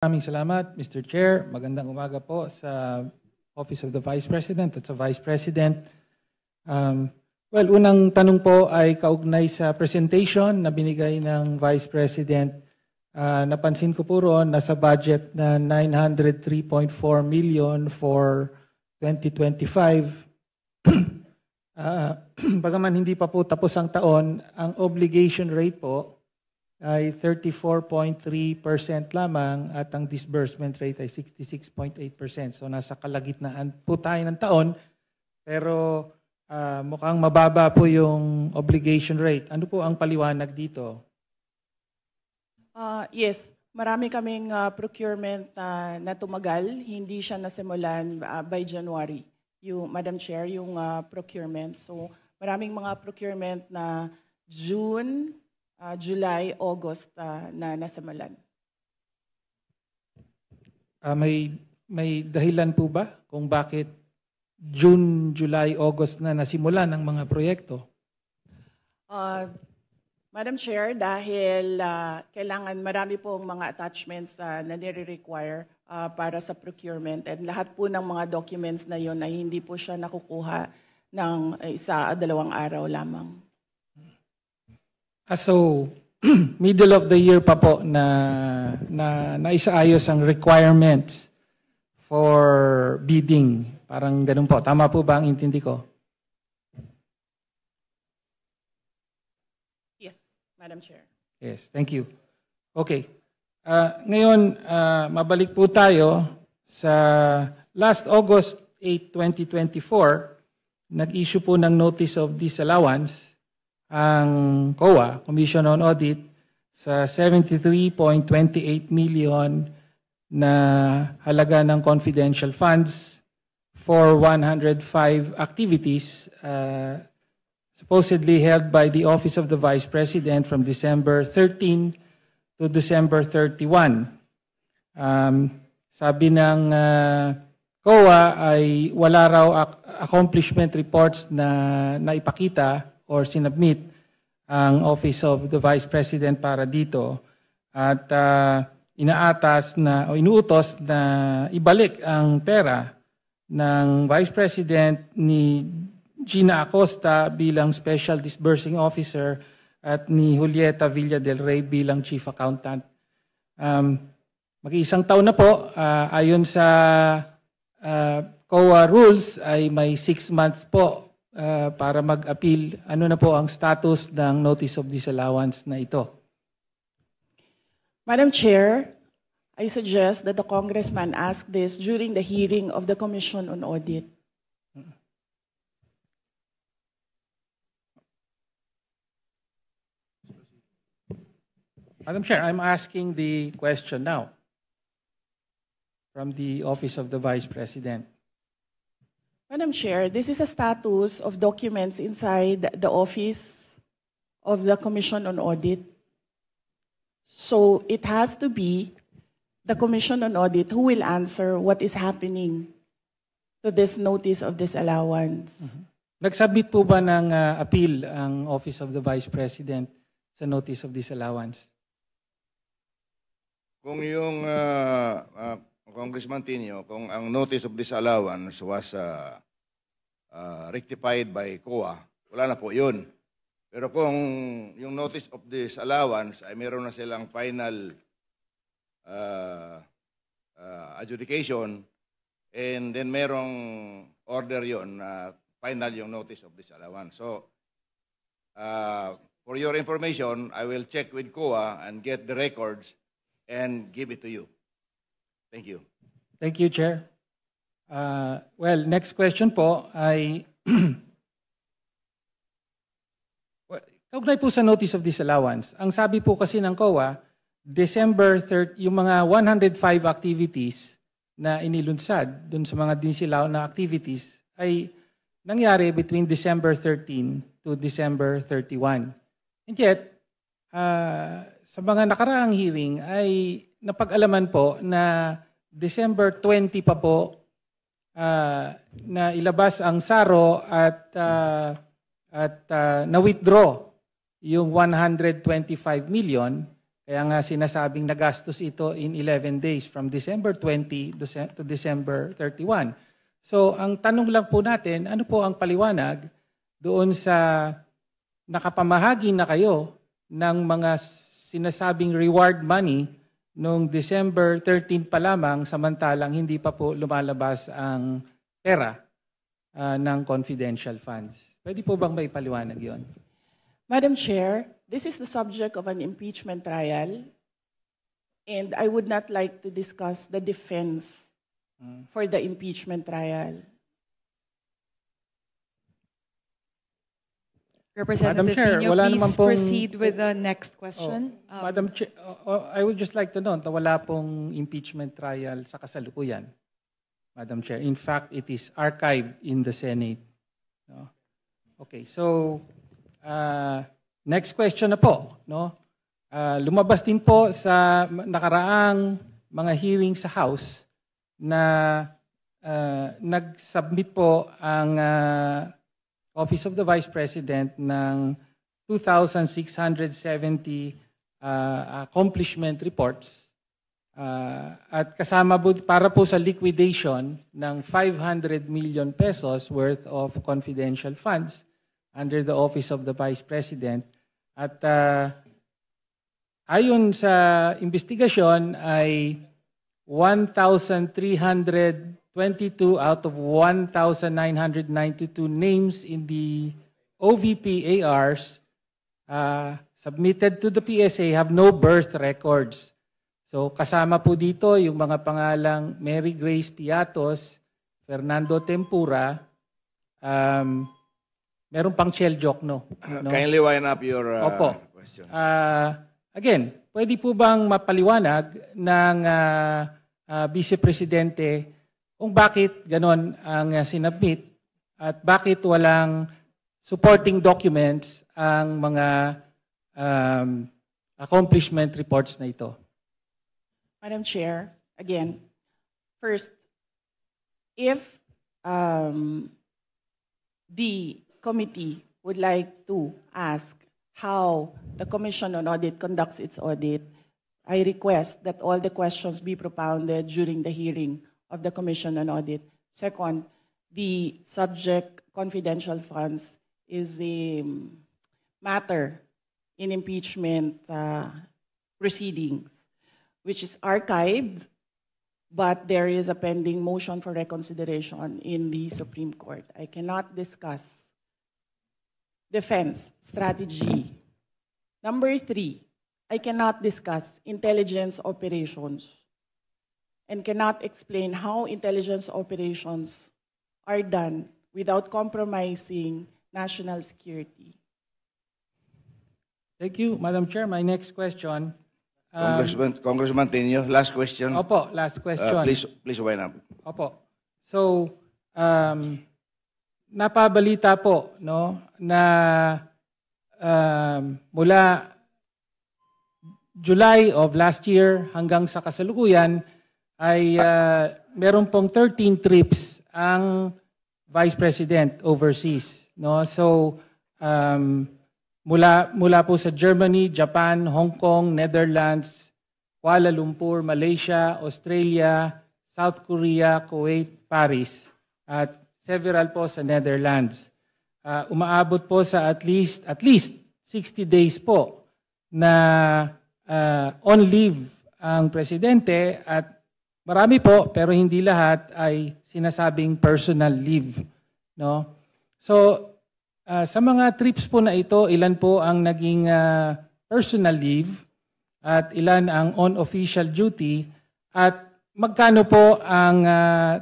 Maraming salamat, Mr. Chair. Magandang umaga po sa Office of the Vice President at sa Vice President. Well, unang tanong po ay kaugnay sa presentation na binigay ng Vice President. Napansin ko po roon, nasa budget na 903.4 million for 2025. Bagaman hindi pa po tapos ang taon, ang obligation rate po ay 34.3% lamang at ang disbursement rate ay 66.8%. So nasa kalagitnaan po tayo ng taon, pero mukhang mababa po yung obligation rate. Ano po ang paliwanag dito? Yes, marami kaming procurement na tumagal. Hindi siya nasimulan by January, Madam Chair, yung procurement. So maraming mga procurement na June, July, August na nasimulan. May dahilan po ba kung bakit June, July, August na nasimulan ang mga proyekto? Madam Chair, dahil kailangan marami pong mga attachments na nire-require para sa procurement, and lahat po ng mga documents na yon ay hindi po siya nakukuha ng isa o dalawang araw lamang. So, middle of the year pa po na naisaayos ang requirements for bidding. Parang ganun po. Tama po ba ang intindi ko? Yes, Madam Chair. Yes, thank you. Okay. Ngayon, mabalik po tayo sa last August 8, 2024, nag-issue po ng Notice of Disallowance ang COA, Commission on Audit, sa 73.28 million na halaga ng confidential funds for 105 activities supposedly held by the Office of the Vice President from December 13 to December 31. Sabi ng COA ay wala raw accomplishment reports na ipakita or sinubmit ang Office of the Vice President para dito, at inaatas na o inuutos na ibalik ang pera ng Vice President ni Gina Acosta bilang Special Disbursing Officer at ni Julieta Villa del Rey bilang Chief Accountant. Mag-iisang taon na po, ayon sa COA rules ay may 6 months po para mag-appeal. Ano na po ang status ng Notice of Disallowance na ito? Madam Chair, I suggest that the Congressman ask this during the hearing of the Commission on Audit. Madam Chair, I'm asking the question now from the Office of the Vice President. Madam Chair, this is a status of documents inside the Office of the Commission on Audit. So it has to be the Commission on Audit who will answer what is happening to this Notice of Disallowance. Nag-submit po ba ng appeal ang Office of the Vice President sa Notice of Disallowance? Kung yung Congressman Tinio, kung ang Notice of Disallowance was rectified by COA, wala na po yun. Pero kung yung Notice of Disallowance ay meron na silang final adjudication, and then merong order yun, final yung Notice of Disallowance. So, for your information, I will check with COA and get the records and give it to you. Thank you. Thank you, Chair. Well, next question po ay kaugnay po sa Notice of Disallowance. Ang sabi po kasi ng COA, December 30, yung mga 105 activities na inilunsad dun sa mga dinisilaw na activities ay nangyari between December 13 to December 31. And yet, sa mga nakaraang hearing ay napag-alaman po na December 20 pa po na ilabas ang SARO at na-withdraw yung 125 million Kaya nga sinasabing nagastos ito in 11 days from December 20 to December 31. So ang tanong lang po natin, ano po ang paliwanag doon sa nakapamahagi na kayo ng mga sinasabing reward money noong December 13 pa lamang samantalang hindi pa po lumalabas ang pera ng confidential funds. Pwede po bang may paliwanag yon? Madam Chair, this is the subject of an impeachment trial, and I would not like to discuss the defense for the impeachment trial. Representative Chair, Pino, wala please naman pong- proceed with the next question. Madam Chair, I would just like to note na wala pong impeachment trial sa kasalukuyan. Madam Chair, in fact, it is archived in the Senate. No? Okay, so next question na po. No? Lumabas din po sa nakaraang mga hearing sa House na nag-submit po ang Office of the Vice President ng 2,670 accomplishment reports at kasama para po sa liquidation ng 500 million pesos worth of confidential funds under the Office of the Vice President. At ayon sa investigasyon ay 1,322 out of 1,992 names in the OVP ARs submitted to the PSA have no birth records. So kasama po dito yung mga pangalang Mary Grace Piatos, Fernando Tempura, meron pang Chel Jokno. No? Kindly wind up your Opo. question. Again, pwede po bang mapaliwanag ng Vice Presidente kung bakit ganon ang sinubmit at bakit walang supporting documents ang mga accomplishment reports na ito? Madam Chair, again, first, if the committee would like to ask how the Commission on Audit conducts its audit, I request that all the questions be propounded during the hearing of the Commission on Audit. Second, the subject confidential funds is a matter in impeachment proceedings, which is archived, but there is a pending motion for reconsideration in the Supreme Court. I cannot discuss defense strategy. Number 3, I cannot discuss intelligence operations and cannot explain how intelligence operations are done without compromising national security. Thank you, Madam Chair. My next question. Congressman Tenyo, last question. Opo, last question. Please wind up. Opo. So, napabalita po no na mula July of last year hanggang sa kasalukuyan ay meron pong 13 trips ang Vice President overseas, no? So mula po sa Germany, Japan, Hong Kong, Netherlands, Kuala Lumpur, Malaysia, Australia, South Korea, Kuwait, Paris, at several po sa Netherlands. Umaabot po sa at least 60 days po na on leave ang presidente at marami po pero hindi lahat ay sinasabing personal leave, no? So sa mga trips po na ito, ilan po ang naging personal leave at ilan ang on official duty at magkano po ang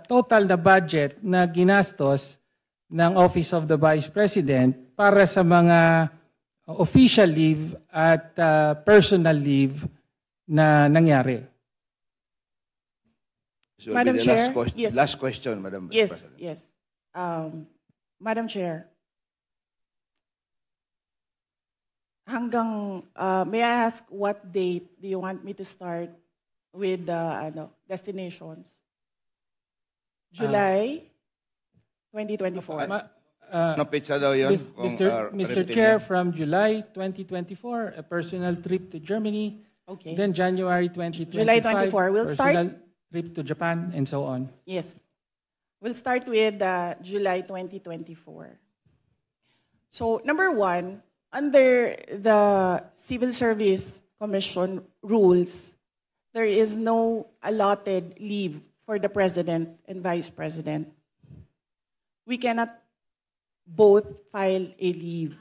total na budget na ginastos ng Office of the Vice President para sa mga official leave at personal leave na nangyari? So Madam the Chair, yes. last question, Madam Yes, President. yes. Madam Chair, may I ask what date do you want me to start with destinations? July 2024. No pizza daw yun? Mr. Chair, from July 2024, a personal trip to Germany Okay. Then January 2025, July 24, we'll start. personal trip to Japan, and so on. Yes. We'll start with July 2024. So, number one, under the Civil Service Commission rules, there is no allotted leave for the President and Vice President. We cannot both file a leave.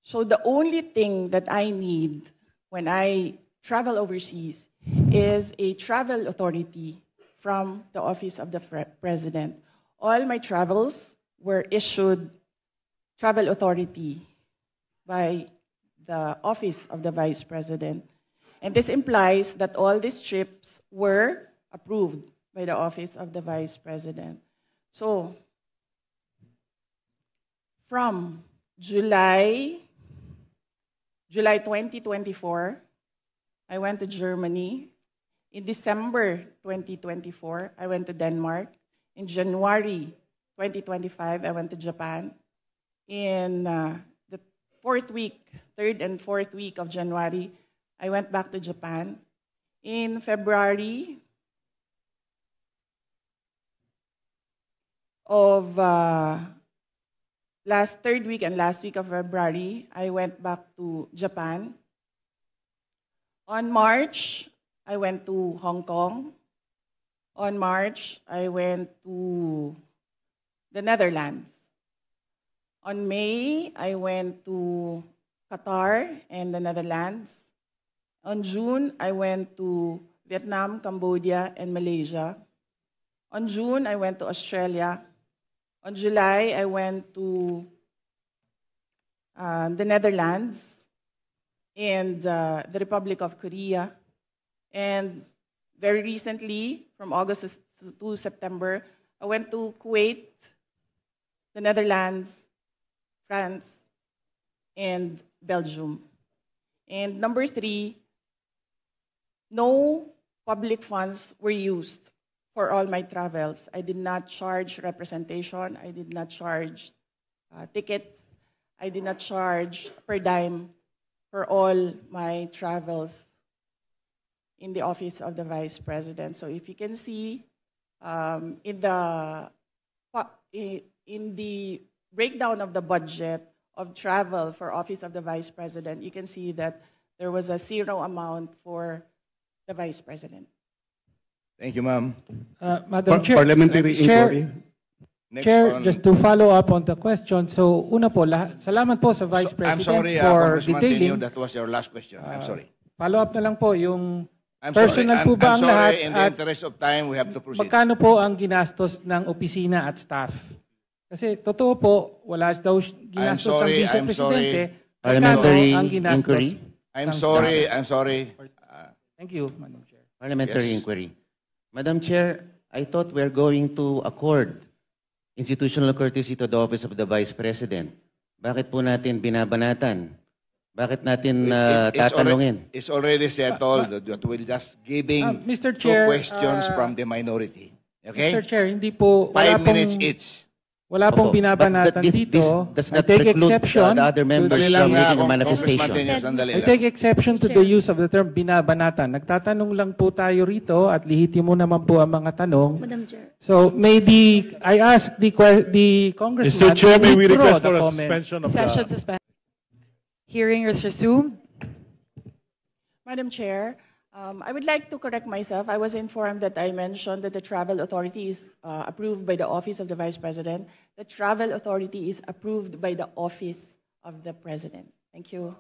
So the only thing that I need when I travel overseas is a travel authority from the Office of the President. All my travels were issued travel authority by the Office of the Vice President. And this implies that all these trips were approved by the Office of the Vice President. So, from July 2024, I went to Germany. In December 2024, I went to Denmark. In January 2025, I went to Japan. In the third and fourth week of January, I went back to Japan. In February of third week and last week of February, I went back to Japan. On March, I went to Hong Kong. On March, I went to the Netherlands. On May, I went to Qatar and the Netherlands. On June, I went to Vietnam, Cambodia, and Malaysia. On June, I went to Australia. On July, I went to the Netherlands and the Republic of Korea. And very recently, from August to September, I went to Kuwait, the Netherlands, France, and Belgium. And number 3, no public funds were used for all my travels. I did not charge representation. I did not charge tickets. I did not charge per dime for all my travels in the Office of the Vice President. So if you can see in the breakdown of the budget of travel for Office of the Vice President, you can see that there was a zero amount for the Vice President. Thank you, ma'am. Madam Chair, Parliamentary inquiry. Next Chair, on- just to follow up on the question. So, una po, salamat po sa Vice I'm President sorry, for Congressman detailing. Tenyo, that was your last question. I'm sorry. Follow up na lang po yung I'm personal sorry. po ba I'm ang lahat sorry. In the at interest of time, we have to proceed. magkano po ang ginastos ng opisina at staff? Kasi totoo po, wala daw ginastos ang sorry, Vice I'm Presidente. sorry. Parliamentary Magkano ang ginastos inquiry. I'm ng sorry. staff? I'm sorry. Thank you, Madam Chair. Parliamentary Yes. inquiry. Madam Chair, I thought we're going to accord institutional courtesy to the Office of the Vice President. Bakit po natin binabanatan? Bakit natin tatanungin? It's already settled that we'll just giving Mr. two Chair, questions from the minority. Okay? Mr. Chair, hindi po, 5 minutes each. Wala pong Opo. binabanatan But dito. does I not take preclude exception the other members to from the, making a Congressman manifestation. Tenyo, sandali I lang. take exception to the use of the term binabanatan. Nagtatanong lang po tayo rito at lihitimo naman po ang mga tanong. Madam Chair. So maybe I ask the congressman Mr. Chair, may to we withdraw request the for a comment. suspension of Session the... suspended. Hearing is resumed. Madam Chair, I would like to correct myself. I was informed that I mentioned that the travel authority is approved by the Office of the Vice President. The travel authority is approved by the Office of the President. Thank you.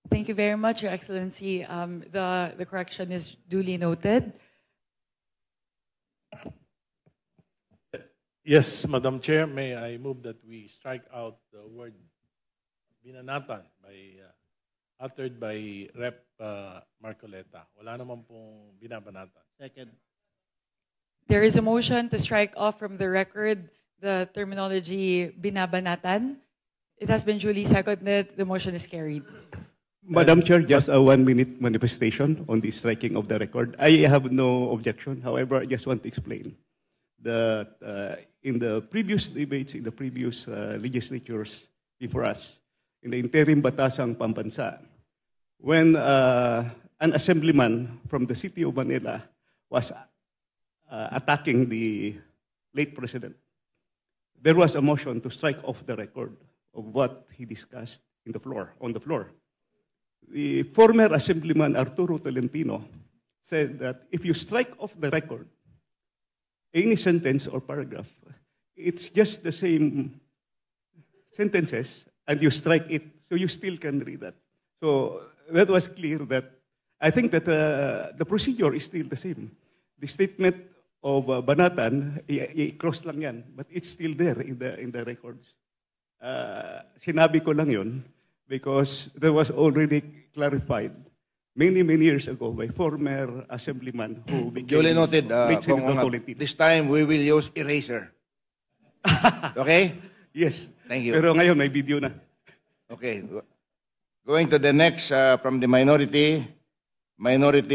Thank you very much, Your Excellency. The correction is duly noted. Yes, Madam Chair, may I move that we strike out the word binanatan uttered by Rep. Marcoleta. Wala naman pong binabanatan. Second. There is a motion to strike off from the record the terminology binabanatan. It has been duly seconded. The motion is carried. Madam Chair, just a 1-minute manifestation on the striking of the record. I have no objection. However, I just want to explain that in the previous debates, in the previous legislatures before us, in the interim Batasang Pambansa, when an assemblyman from the city of Manila was attacking the late president, there was a motion to strike off the record of what he discussed on the floor. The former assemblyman Arturo Tolentino said that if you strike off the record, any sentence or paragraph, it's just the same sentences, and you strike it, so you still can read that. So that was clear that I think that the procedure is still the same. The statement of Banatan, i-cross lang yan, but it's still there in the records. Sinabi ko lang yun because that was already clarified many years ago by former assemblyman who became Duly noted, late Kong Senator Ongat. Tolentino. This time we will use eraser. Okay? Yes. Thank you. Pero ngayon may video na. Okay. Going to the next from the minority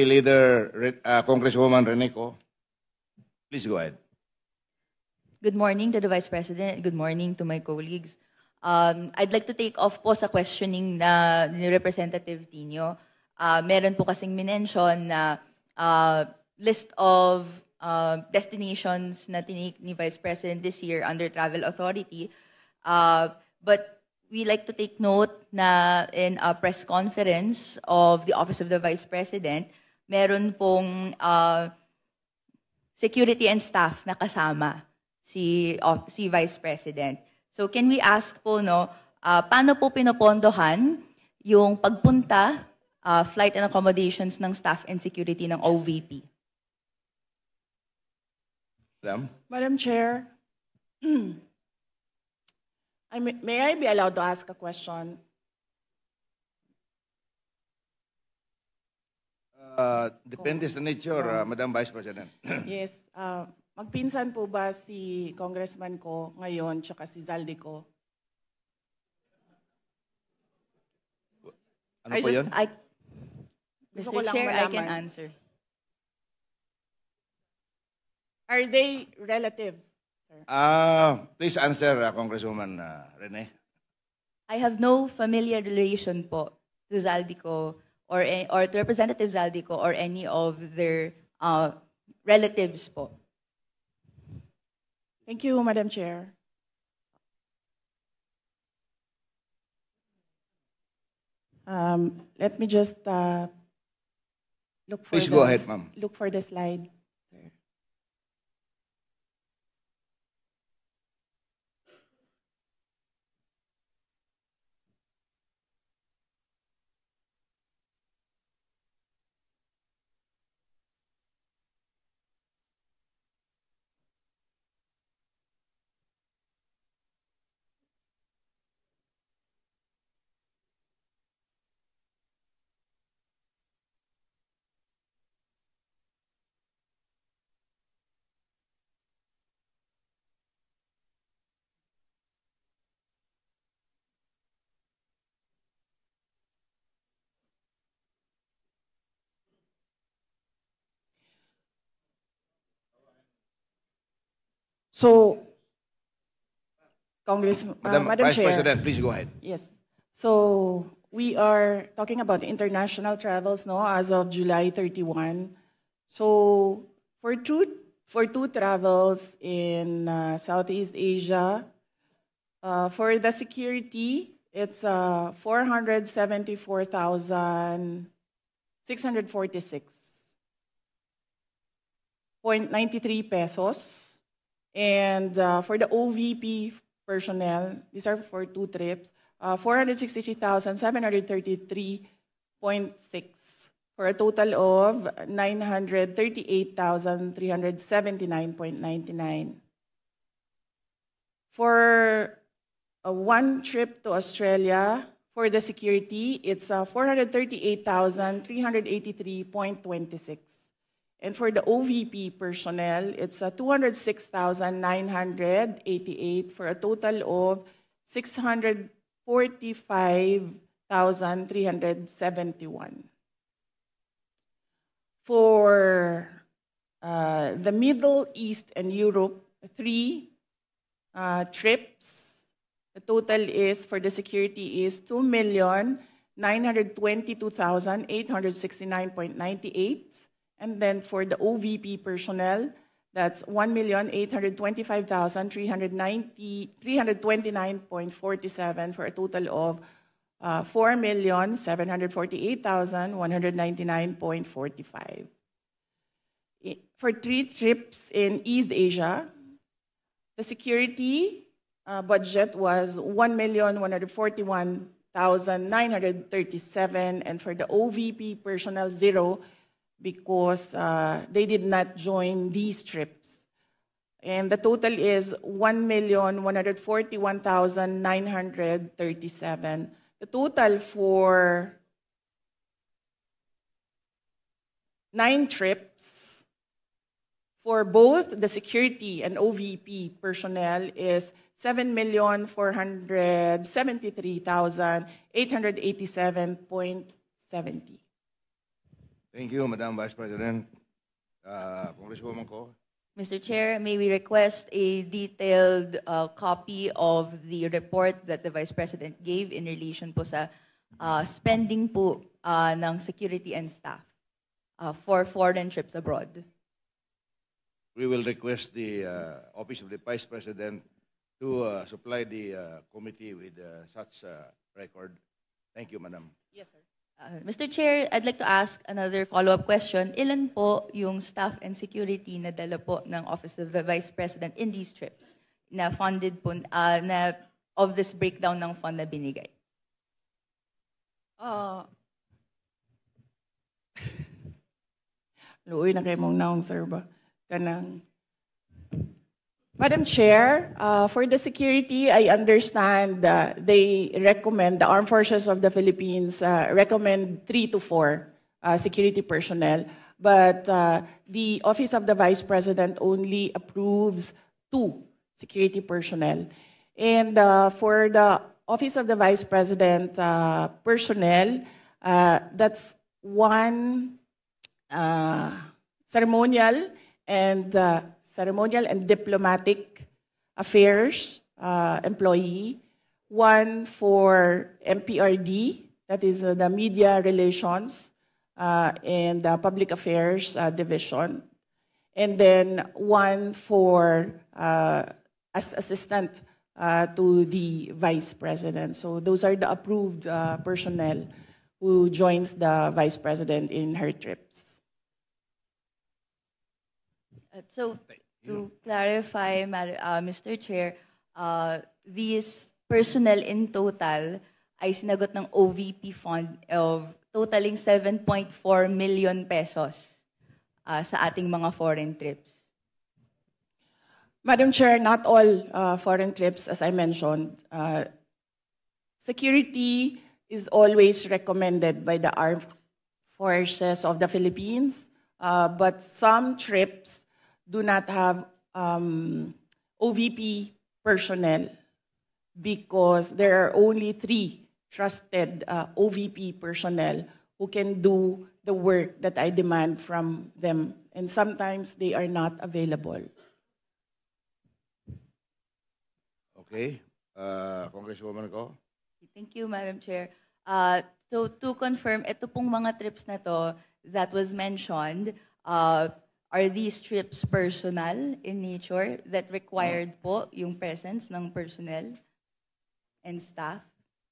leader, Congresswoman Reneco. Please go ahead. Good morning to the Vice President. Good morning to my colleagues. I'd like to take off po sa questioning na ni Representative Tino. Meron po kasing minention na list of destinations na tinake ni Vice President this year under Travel Authority. But we like to take note na in a press conference of the Office of the Vice President, meron pong security and staff na kasama si Vice President. So can we ask po, paano po pinopondohan yung pagpunta, flight and accommodations ng staff and security ng OVP? Madam Chair, may I be allowed to ask a question? Depende sa nature, Madam Vice President. Yes. Magpinsan po ba si congressman ko ngayon tsaka si Zaldico? Ano po yun? Gusto ko Mr. lang Chair, I can malaman. answer. Are they relatives? Sir? Please answer, Congresswoman Rene. I have no familiar relation po to Zaldico or to Representative Zaldico or any of their relatives po. Thank you, Madam Chair. Let me just look for Please go ahead, ma'am. Look for the slide. Sir. So, Madam Madam Vice Chair. President, please go ahead. Yes. So we are talking about international travels, as of July 31. So for two travels in Southeast Asia, for the security, it's 474,646.93 pesos. And for the OVP personnel, these are for two trips, 463,733.6 for a total of 938,379.99. For one trip to Australia, for the security, it's 438,383.26. And for the OVP personnel, it's 206,988 for a total of 645,371. For the Middle East and Europe, 3 trips. The total is for the security is 2,900,000 922,869.98. And then for the OVP personnel, that's 1,825,329.47 for a total of 4,748,199.45. For 3 trips in East Asia, the security budget was 1,141,937, and for the OVP personnel, 0, because they did not join these trips. And the total is 1,141,937. The total for 9 trips for both the security and OVP personnel is 7,473,887.70. Thank you, Madam Vice President. Congresswoman Ko. Mr. Chair, may we request a detailed copy of the report that the Vice President gave in relation po sa spending po ng security and staff for foreign trips abroad. We will request the Office of the Vice President to supply the committee with such record. Thank you, Madam. Yes, sir. Mr. Chair, I'd like to ask another follow-up question. Ilan po yung staff and security na dala po ng Office of the Vice President in these trips na funded po, na of this breakdown ng fund na binigay? Luoy na kayo mong naong, sir, ba? Kanang. Madam Chair, for the security, I understand they recommend, the Armed Forces of the Philippines recommend 3 to 4 security personnel, but the Office of the Vice President only approves 2 security personnel. And for the Office of the Vice President personnel, that's 1 ceremonial and diplomatic affairs employee, 1 for MPRD, that is the media relations and public affairs division, and then 1 for as assistant to the Vice President. So those are the approved personnel who joins the Vice President in her trips. So, to clarify, Mr. Chair, these personnel in total ay sinagot ng OVP fund of totaling 7.4 million pesos sa ating mga foreign trips. Madam Chair, not all foreign trips, as I mentioned. Security is always recommended by the Armed Forces of the Philippines, but some trips do not have OVP personnel because there are only 3 trusted OVP personnel who can do the work that I demand from them, and sometimes they are not available. Okay. Congresswoman Ko. Thank you, Madam Chair. So to confirm, ito pong mga trips na to that was mentioned, are these trips personal in nature that required po yung presence ng personnel and staff?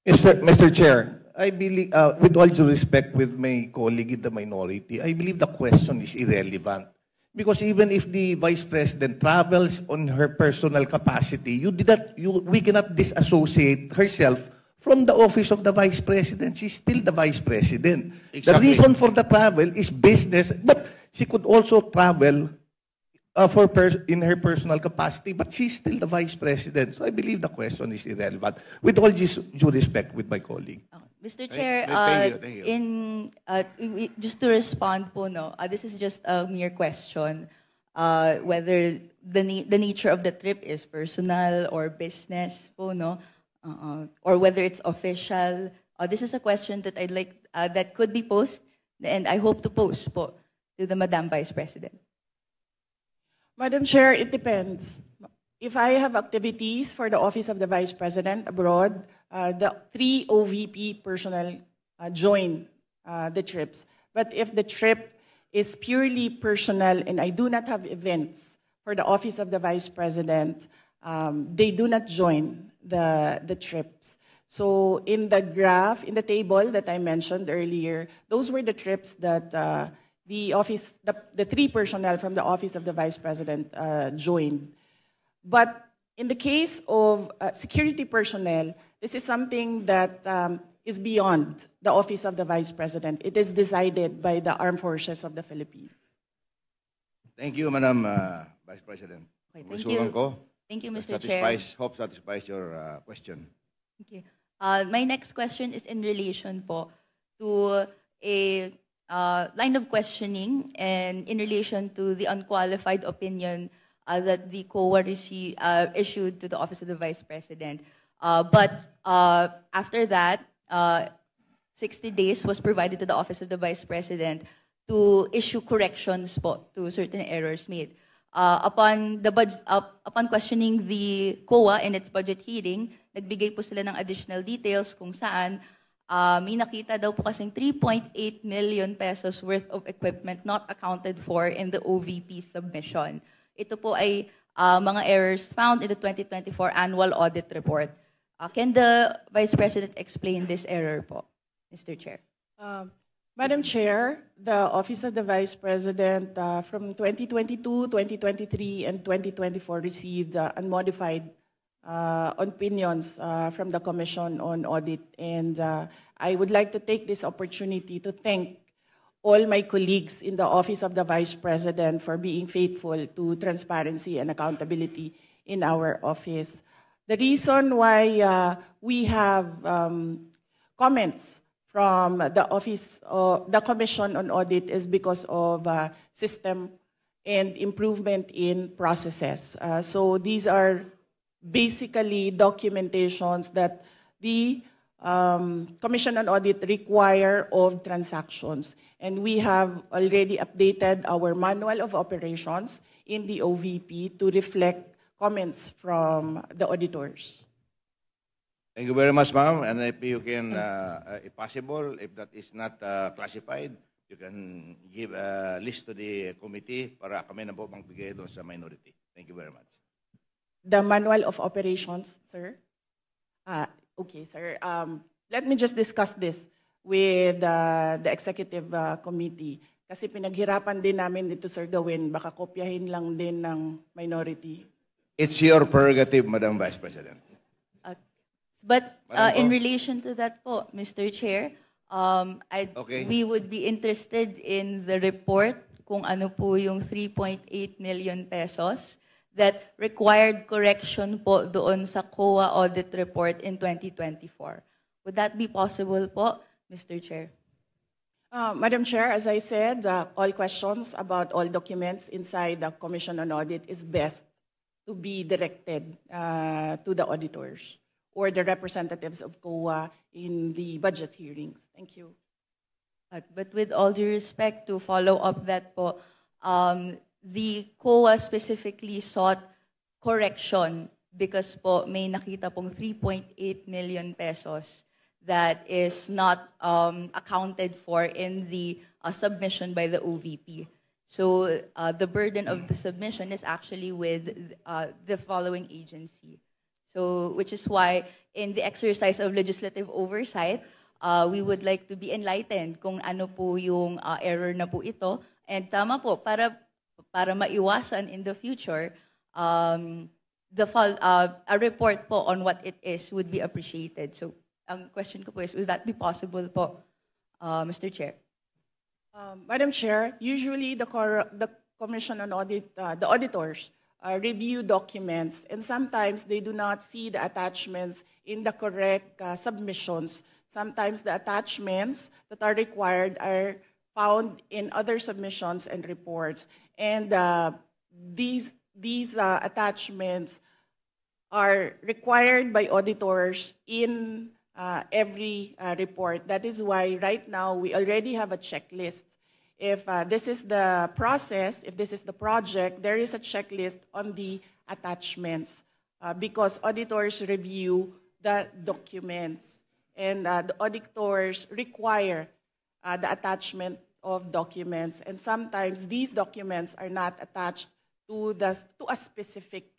Mr. Chair, I believe, with all due respect with my colleague in the minority, I believe the question is irrelevant. Because even if the Vice President travels on her personal capacity, we cannot disassociate herself from the office of the Vice President. She's still the Vice President. Exactly. The reason for the travel is business, but she could also travel in her personal capacity, but she's still the Vice President. So I believe the question is irrelevant. With all due respect with my colleague. Mr. Chair, Thank you. Just to respond po, no, this is just a mere question, whether the nature of the trip is personal or business po, no, or whether it's official. This is a question that I'd like that could be posed, and I hope to post po to the Madam Vice President. Madam Chair, it depends. If I have activities for the Office of the Vice President abroad, the 3 OVP personnel join the trips. But if the trip is purely personal and I do not have events for the Office of the Vice President, they do not join the trips. So in the graph, in the table that I mentioned earlier, those were the trips that the three personnel from the Office of the Vice President joined. But in the case of security personnel, this is something that is beyond the Office of the Vice President. It is decided by the Armed Forces of the Philippines. Thank you, Madam Vice President. Okay, thank you. Thank you, Mr. Chair. Hope satisfies your question. Thank you. My next question is in relation po to a line of questioning and in relation to the unqualified opinion that the COA issued to the Office of the Vice President. But after that, 60 days was provided to the Office of the Vice President to issue corrections po to certain errors made. Upon questioning the COA in its budget hearing, nagbigay po sila ng additional details kung saan may nakita daw po kasing 3.8 million pesos worth of equipment not accounted for in the OVP submission. Ito po ay mga errors found in the 2024 annual audit report. Can the Vice President explain this error po, Mr. Chair? Madam Chair, the Office of the Vice President from 2022, 2023, and 2024 received unmodified opinions from the Commission on Audit. And I would like to take this opportunity to thank all my colleagues in the Office of the Vice President for being faithful to transparency and accountability in our office. The reason why we have comments from the Office of the Commission on Audit is because of system and improvement in processes. So these are basically documentations that the Commission on Audit require of transactions. And we have already updated our manual of operations in the OVP to reflect comments from the auditors. Thank you very much, ma'am. And if you can, if possible, if that is not classified, you can give a list to the committee para kami na po magbigay doon sa minority. Thank you very much. The manual of operations, sir? Okay, sir. Let me just discuss this with the executive committee. Kasi pinaghirapan din namin dito, Sir Gawin, baka kopyahin lang din ng minority. It's your prerogative, Madam Vice President. But in relation to that po, Mr. Chair, we would be interested in the report kung ano po yung 3.8 million pesos that required correction po doon sa COA audit report in 2024. Would that be possible po, Mr. Chair? Madam Chair, as I said, all questions about all documents inside the Commission on Audit is best to be directed to the auditors or the representatives of COA in the budget hearings. Thank you. But with all due respect, to follow up that po, the COA specifically sought correction because po may nakita pong 3.8 million pesos that is not accounted for in the submission by the OVP. So the burden of the submission is actually with the following agency. So, which is why in the exercise of legislative oversight, we would like to be enlightened kung ano po yung error na po ito. And tama po, para maiwasan in the future, a report po on what it is would be appreciated. So, ang question ko po is, would that be possible po, Mr. Chair? Madam Chair, usually the Commission on Audit, the auditors, review documents, and sometimes they do not see the attachments in the correct submissions. Sometimes the attachments that are required are found in other submissions and reports. And these attachments are required by auditors in every report. That is why right now we already have a checklist. If this is the process, if this is the project, there is a checklist on the attachments because auditors review the documents. and the auditors require the attachment of documents, and sometimes these documents are not attached to a specific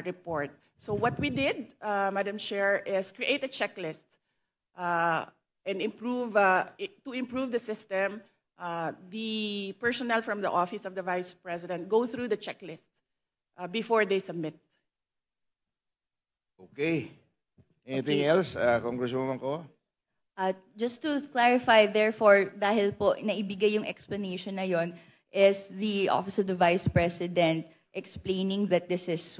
report. So what we did, Madam Chair, is create a checklist and to improve the system. The personnel from the Office of the Vice President go through the checklist before they submit. Okay. Anything else, Congresswoman Ko? Just to clarify, therefore, dahil po naibigay yung explanation na yon, is the Office of the Vice President explaining that this is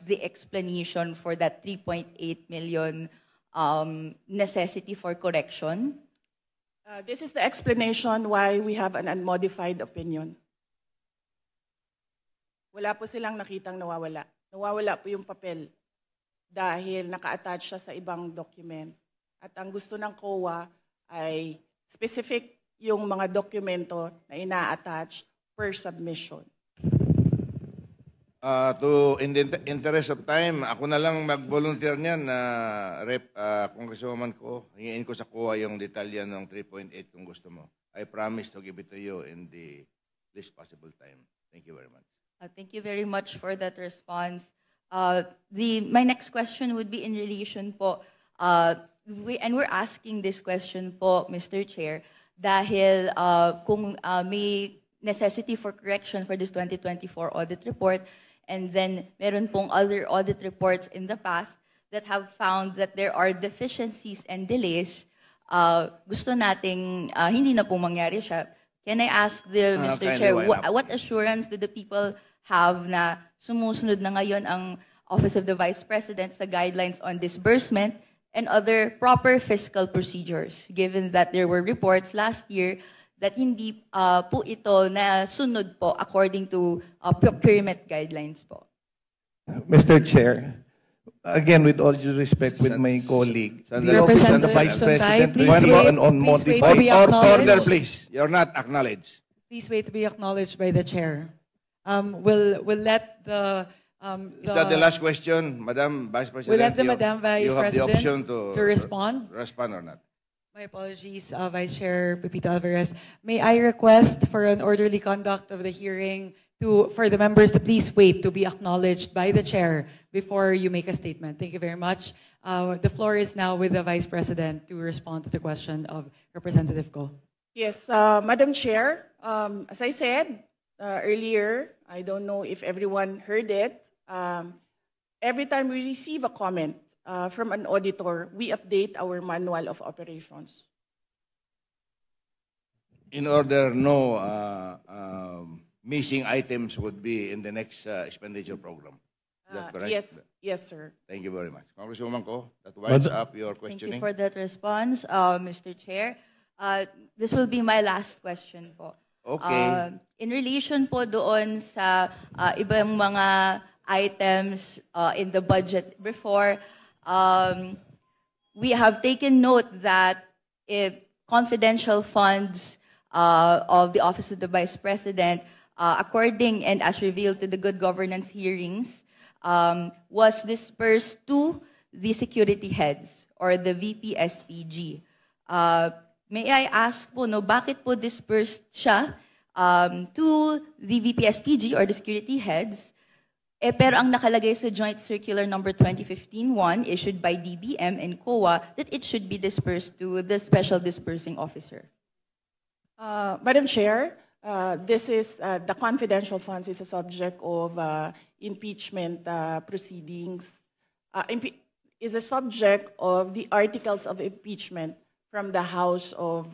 the explanation for that 3.8 million necessity for correction? This is the explanation why we have an unmodified opinion. Wala po silang nakitang nawawala. Nawawala po yung papel dahil naka-attach siya sa ibang document. At ang gusto ng COA ay specific yung mga dokumento na ina-attach per submission. In the interest of time, ako na lang mag-volunteer niyan na Congresswoman Ko. Hingin ko sa COA yung detalya ng 3.8 kung gusto mo. I promise to give it to you in the least possible time. Thank you very much. Thank you very much for that response. My next question would be in relation po, we're asking this question po, Mr. Chair, dahil kung may necessity for correction for this 2024 audit report, and then meron pong other audit reports in the past that have found that there are deficiencies and delays, gusto nating hindi na po mangyari siya. Can I ask the Mr. Chair, what assurance do the people have na sumusunod na ngayon ang Office of the Vice President sa guidelines on disbursement and other proper fiscal procedures, given that there were reports last year that hindi po ito na sunod po according to procurement guidelines po? Mr. Chair, again, with all due respect with my colleague, the Office of the Vice President on modified Order, please. You're not acknowledged. Please wait to be acknowledged by the chair. We'll let the Is that the last question, Madam Vice President? We'll let the Madam Vice you have the President option to respond. Respond or not? My apologies, Vice Chair Pepito Alvarez. May I request for an orderly conduct of the hearing for the members to please wait to be acknowledged by the chair before you make a statement. Thank you very much. The floor is now with the Vice President to respond to the question of Representative Ko. Yes, Madam Chair, as I said earlier, I don't know if everyone heard it, every time we receive a comment from an auditor, we update our manual of operations. In order no missing items would be in the next expenditure program. Is that correct? Yes, sir. Thank you very much. Congresswoman Ko, that winds up your questioning. Thank you for that response, Mr. Chair. This will be my last question po. Okay. In relation po doon sa ibang mga items in the budget before, we have taken note that if confidential funds of the Office of the Vice President, according and as revealed to the good governance hearings, was dispersed to the security heads or the VP-SPG. May I ask po, no, bakit po dispersed siya to the VP-SPG or the security heads, pero ang nakalagay sa Joint Circular Number 2015-1 issued by DBM and COA that it should be dispersed to the Special Disbursing Officer? Madam Chair, this is the confidential funds is a subject of impeachment proceedings. Is a subject of the articles of impeachment from the House of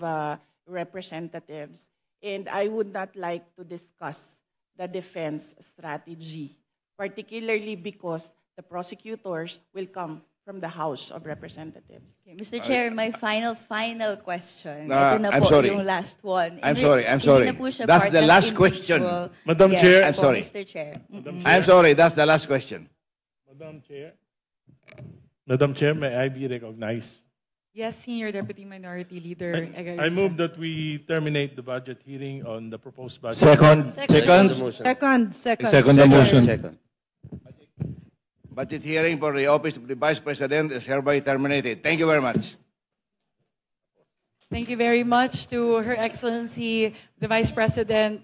Representatives, and I would not like to discuss the defense strategy, particularly because the prosecutors will come from the House of Representatives. Okay, Mr. Chair, my final question. I'm sorry. Yung last one. I'm sorry. That's the last question. Madam Yes, Chair. I'm sorry. Mr. Chair. I'm sorry, that's the last question. Madam Chair, may I be recognized? Yes, Senior Deputy Minority Leader. I move that we terminate the budget hearing on the proposed budget. Second. Second the motion. Budget hearing for the Office of the Vice President is hereby terminated. Thank you very much. Thank you very much to Her Excellency, the Vice President,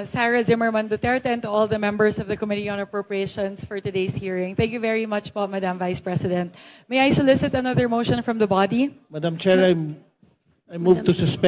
Sarah Zimmerman Duterte, and to all the members of the Committee on Appropriations for today's hearing. Thank you very much po, Madam Vice President. May I solicit another motion from the body? Madam Chair, I move to suspend